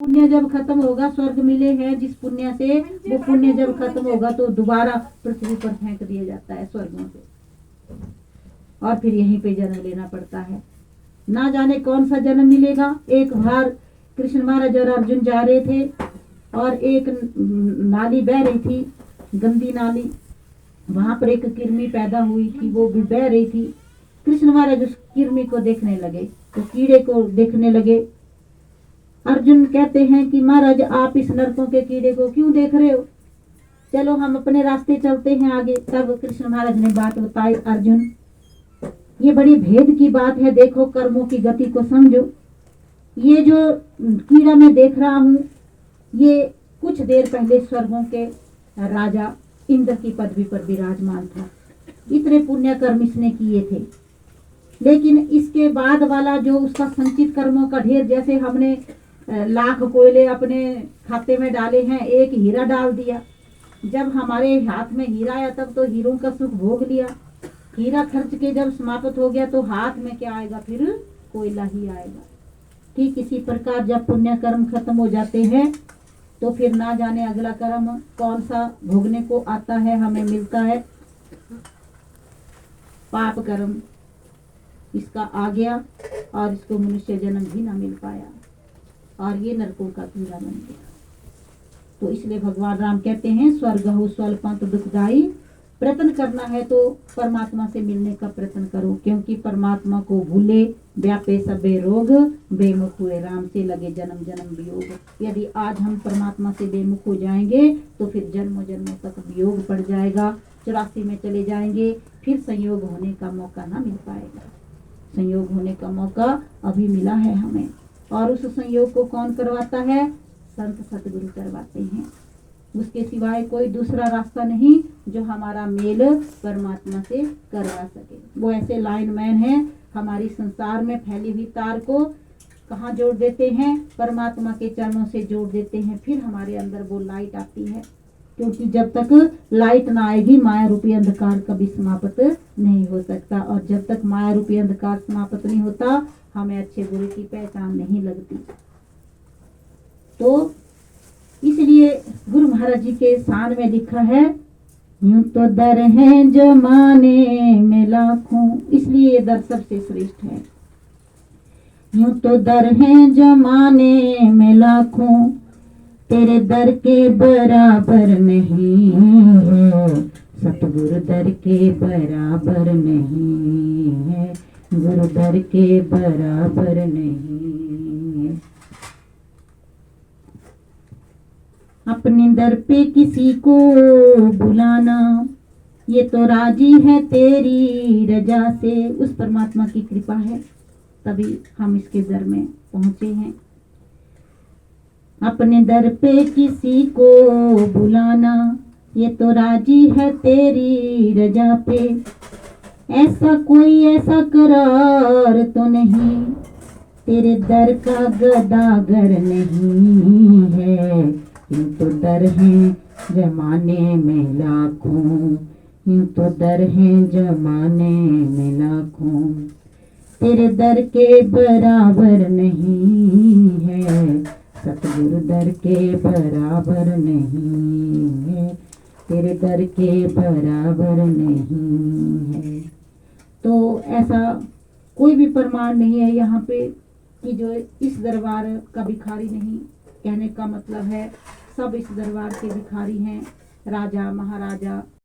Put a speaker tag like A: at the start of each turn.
A: पुण्य जब खत्म होगा, स्वर्ग मिले हैं जिस पुण्य से, वो पुण्य जब खत्म होगा तो दोबारा पृथ्वी पर फेंक दिया जाता है स्वर्गों से, और फिर यहीं पे जन्म लेना पड़ता है। ना जाने कौन सा जन्म मिलेगा। एक बार कृष्ण महाराज और अर्जुन जा रहे थे और एक नाली बह रही थी, गंदी नाली, वहां पर एक किरमी पैदा हुई थी, वो भी बह रही थी। कृष्ण महाराज उस किरमी को देखने लगे, तो कीड़े को देखने लगे। अर्जुन कहते हैं कि महाराज आप इस नरकों के कीड़े को क्यों देख रहे हो, चलो हम अपने रास्ते चलते हैं आगे। तब कृष्ण महाराज ने बात बताई, अर्जुन ये बड़ी भेद की बात है, देखो कर्मों की गति को समझो। ये जो कीड़ा मैं देख रहा हूँ, ये कुछ देर पहले स्वर्गों के राजा इंद्र की पदवी पर विराजमान था। इतने पुण्य कर्म इसने किए थे, लेकिन इसके बाद वाला जो उसका संचित कर्मों का ढेर, जैसे हमने लाख कोयले अपने खाते में डाले हैं, एक हीरा डाल दिया, जब हमारे हाथ में हीरा आया तब तो हीरों का सुख भोग लिया। हीरा खर्च के जब समाप्त हो गया तो हाथ में क्या आएगा, फिर कोयला ही आएगा। ठीक इसी प्रकार जब पुण्य कर्म खत्म हो जाते हैं तो फिर ना जाने अगला कर्म कौन सा भोगने को आता है, हमें मिलता है पाप कर्म, इसका आ गया और इसको मनुष्य जन्म भी ना मिल पाया और ये नरकों का कीड़ा बन गया। तो इसलिए भगवान राम कहते हैं स्वर्ग हो स्वल्पंत दुखदाई, प्रयत्न करना है तो परमात्मा से मिलने का प्रयत्न करो, क्योंकि परमात्मा को भूले व्यापे सबे रोग, बेमुख हुए राम से लगे जन्म जन्म वियोग। यदि आज हम परमात्मा से बेमुख हो जाएंगे तो फिर जन्मों जन्मों तक वियोग पड़ जाएगा, 84 में चले जाएंगे, फिर संयोग होने का मौका ना मिल पाएगा। संयोग होने का मौका अभी मिला है हमें, और उस संयोग को कौन करवाता है, संत सतगुरु करवाते हैं। उसके सिवाय कोई दूसरा रास्ता नहीं जो हमारा मेल परमात्मा से करवा सके। वो ऐसे लाइनमैन है, हमारी संसार में फैली हुई तार को कहाँ जोड़ देते हैं, परमात्मा के चरणों से जोड़ देते हैं, फिर हमारे अंदर वो लाइट आती है। क्योंकि जब तक लाइट ना आएगी माया रूपी अंधकार कभी समाप्त नहीं हो सकता, और जब तक माया रूपी अंधकार समाप्त नहीं होता हमें अच्छे बुरे की पहचान नहीं लगती। तो इसलिए गुरु महाराज जी के शान में लिखा है, यूं तो दर हैं जमाने में लाखों, इसलिए ये दर सबसे श्रेष्ठ है। यूं तो दर हैं जमाने में लाखों, तेरे दर के बराबर नहीं है, सतगुरु दर के बराबर नहीं है, गुरु दर के बराबर नहीं है। अपने दर पे किसी को बुलाना, ये तो राजी है तेरी रजा से। उस परमात्मा की कृपा है तभी हम इसके दर में पहुंचे हैं। अपने दर पे किसी को बुलाना, ये तो राजी है तेरी रजा पे, ऐसा कोई ऐसा करार तो नहीं, तेरे दर का गदागर नहीं है। यूं तो दर हैं जमाने में लाखों, यूं तो दर हैं जमाने में लाखों, तेरे दर के बराबर नहीं है, सतगुरु दर के बराबर नहीं है, तेरे दर के बराबर नहीं है। तो ऐसा कोई भी प्रमाण नहीं है यहाँ पे कि जो इस दरबार का भिखारी नहीं। कहने का मतलब है सब इस दरबार के भिखारी हैं, राजा महाराजा